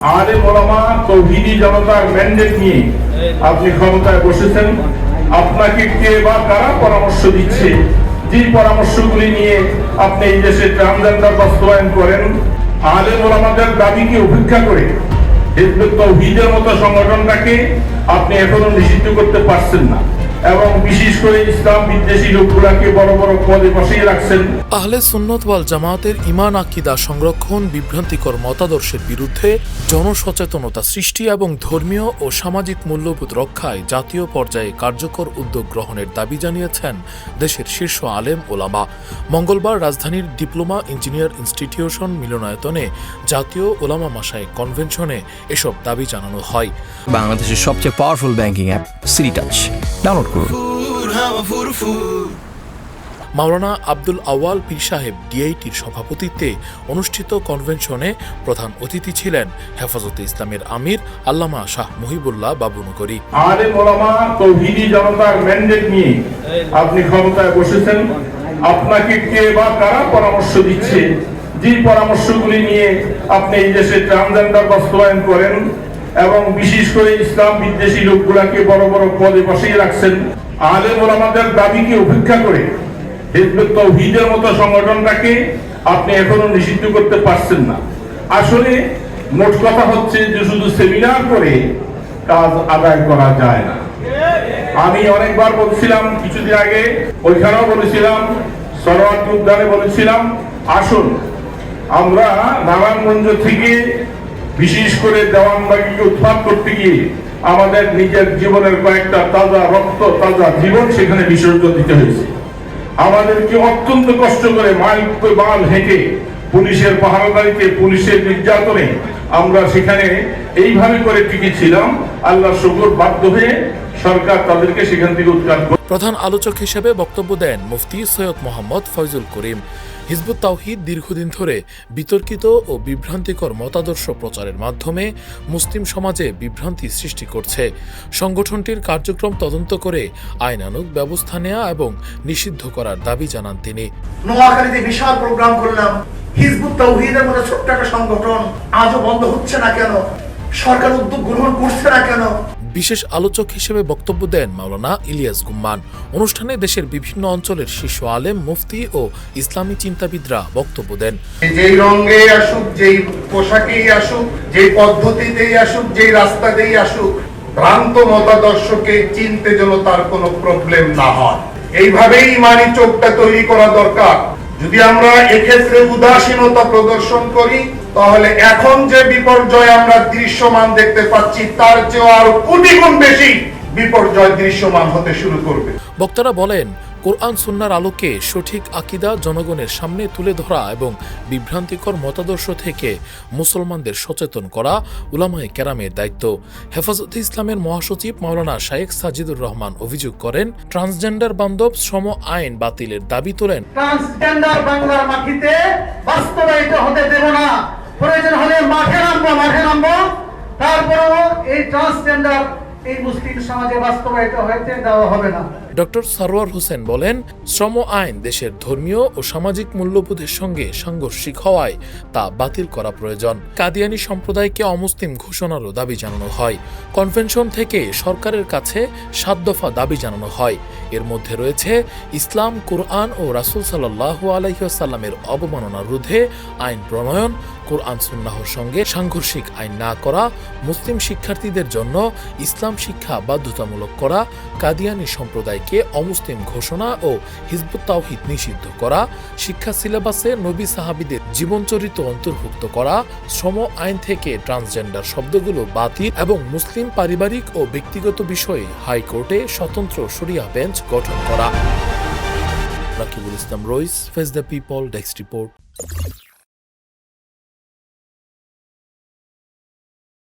আলেম ওলামা তৌহিদি জনতার ম্যান্ডেট নিয়ে আপনি ক্ষমতায় বসেছেন। আপনাকে কে বা কারা পরামর্শ দিচ্ছে? যে পরামর্শগুলি নিয়ে আপনি এই দেশে ট্রান্সজেন্ডার বাস্তবায়ন করেন, আলেম ওলামাদের দাবিকে উপেক্ষা করে হিজবুত তাওহীদের মতো সংগঠনটাকে আপনি এখনো নিষিদ্ধ করতে পারছেন না, এবং বিশেষ করে ইসলাম বিদ্বেষী লোকগুলাকে বড় বড় পদে বসিয়ে রাখছেন। আহলে সুন্নত ওয়াল জামায়াতের ঈমান আকীদা সংরক্ষণ, বিভ্রান্তিকর মতাদর্শের বিরুদ্ধে জনসচেতনতা সৃষ্টি এবং ধর্মীয় ও সামাজিক মূল্যবোধ রক্ষায় জাতীয় পর্যায়ে কার্যকর উদ্যোগ গ্রহণের দাবি জানিয়েছেন দেশের শীর্ষ আলেম ওলামা। মঙ্গলবার রাজধানীর ডিপ্লোমা ইঞ্জিনিয়ার ইনস্টিটিউশন মিলনায়তনে জাতীয় ওলামা মাশায়েখ কনভেনশনে এসব দাবি জানানো হয়। বাংলাদেশের সবচেয়ে powerful banking app city touch download করুন। মাওলানা আব্দুল আওয়াল পীর সাহেব ডিআইটির সভাপতিত্বে অনুষ্ঠিত কনভেনশনে প্রধান অতিথি ছিলেন হেফাজতে ইসলামের আমির আল্লামা শাহ মুহিবুল্লাহ বাবুনগরী। আলেম ওলামা তৌহিদি জনতার ম্যান্ডেট নিয়ে আপনি ক্ষমতায় বসেছেন। আপনাকে কে বা কারা পরামর্শ দিচ্ছে? যে পরামর্শগুলি নিয়ে আপনি এই দেশে ট্রান্সজেন্ডার বাস্তবায়ন করেন এবং বিশেষ করে ইসলাম বিদ্বেষী লোকগুলাকে বড় বড় পদে বসিয়ে রাখছেন। আলেম ওলামাদের দাবিকে উপেক্ষা করে হিজবুত তাওহীদের মতো সংগঠনটাকে আপনি এখনো নিষিদ্ধ করতে পারছেন না। আসলে মোট কথা হচ্ছে যে শুধু সেমিনার করে কাজ আদায় করা যায় না। আমি অনেকবার বলছিলাম, কিছুদিন আগে ওইখানেও বলেছিলাম, সরোয়ার উদ্যানে বলেছিলাম, আসুন আমরা নারায়ণগঞ্জ থেকে বিশেষ করে দেওয়ানবাগিকে উৎখাত করতে গিয়ে আমাদের নিজের জীবনের কয়েকটা তাজা রক্ত, তাজা জীবন সেখানে বিসর্জন দিতে হয়েছে। আমাদেরকে অত্যন্ত কষ্ট করে মাইল হেঁটে পুলিশের পাহারাদারিতে, পুলিশের নির্যাতনে আমরা সেখানে এইভাবে করে টিকেছিলাম। আল্লাহ শুকর, বাধ্য হয়ে সরকার তাদেরকে সেখান থেকে উৎখাত করে। প্রধান আলোচক হিসেবে বক্তব্য দেন মুফতি সৈয়দ মোহাম্মদ ফয়জুল করিম। হিজবুত তাওহীদ দীর্ঘদিন ধরে বিতর্কিত ও বিভ্রান্তিকর মতাদর্শ প্রচারের মাধ্যমে মুসলিম সমাজে বিভ্রান্তি সৃষ্টি করছে। সংগঠনটির কার্যক্রম তদন্ত করে আইনানুগ ব্যবস্থা নেওয়া এবং নিষিদ্ধ করার দাবি জানান তিনি। নোয়াখালীতে বিশাল প্রোগ্রাম করলাম, হিজবুত তাওহীদের মতো ছোট্ট একটা সংগঠন আজও বন্ধ হচ্ছে না কেন? সরকার উদ্যোগ গ্রহণ করছে না কেন? বিশেষ আলোচক হিসেবে বক্তব্য দেন মাওলানা ইলিয়াস গুম্মান। অনুষ্ঠানে দেশের বিভিন্ন অঞ্চলের শীর্ষ আলেম, মুফতি ও ইসলামী চিন্তাবিদরা বক্তব্য দেন। যেই রঙে আসুক, যেই পোশাকেই আসুক, যেই পদ্ধতিতেই আসুক, যেই রাস্তাতেই আসুক, ভ্রান্ত মতাদর্শকে চিনতে যেন তার কোনো প্রবলেম না হয়, এইভাবেই ইমানি চোখটা তৈরি করা দরকার। যদি আমরা এক্ষেত্রে উদাসীনতা প্রদর্শন করি, তাহলে এখন যে বিপর্যয় আমরা দৃশ্যমান দেখতে পাচ্ছি তার চেয়ে আরো কোটি গুণ বেশি বিপর্যয় দৃশ্যমান হতে শুরু করবে। বক্তারা বলেন, কোরআন সুন্নাহর আলোকে সঠিক আকীদা জনগণের সামনে তুলে ধরা এবং বিভ্রান্তিকর মতাদর্শ থেকে মুসলমানদের সচেতন করা উলামায়ে কেরামের দায়িত্ব। হেফাজতে ইসলামের মহাসচিব মাওলানা শায়েখ সাজিদুর রহমান অভিযোগ করেন, ট্রান্সজেন্ডার বান্ধব শ্রম আইন বাতিলের দাবি তোলেন। ট্রান্সজেন্ডার বাংলার মাটিতে বাস্তবায়িত হতে দেব না। প্রয়োজন হলে মাঠে নামবো, তারপরেও এই ট্রান্সজেন্ডার এই মুসলিম সমাজে বাস্তবায়িত হতে দেওয়া হবে না। ডক্টর সরওয়ার হোসেন বলেন, শ্রম আইন দেশের ধর্মীয় ও সামাজিক মূল্যবোধের সঙ্গে সাংঘর্ষিক হওয়ায় তা বাতিল করা প্রয়োজন। কাদিয়ানী সম্প্রদায়কে অমুসলিম ঘোষণারও দাবি জানানো হয়। কনভেনশন থেকে সরকারের কাছে 7 দফা দাবি জানানো হয়। এর মধ্যে রয়েছে ইসলাম, কুরআন ও রাসূল সাল্লাল্লাহু আলাইহি ওয়াসাল্লামের অবমাননার রোধে আইন প্রণয়ন, কোরআন সুন্নাহর সঙ্গে সাংঘর্ষিক আইন না করা, মুসলিম শিক্ষার্থীদের জন্য ইসলাম শিক্ষা বাধ্যতামূলক করা, কাদিয়ানী সম্প্রদায়কে অমুসলিম ঘোষণা ও হিজবুত তাওহীদ নিষিদ্ধ করা, শিক্ষা সিলেবাসে নবী সাহাবীদের জীবনচরিত অন্তর্ভুক্ত করা, শ্রম আইন থেকে ট্রান্সজেন্ডার শব্দগুলো বাতিল এবং মুসলিম পারিবারিক ও ব্যক্তিগত বিষয়ে হাইকোর্টে স্বতন্ত্র শরিয়া বেঞ্চ গঠন করা। Rakibul Islam Rais, face the people, desk report.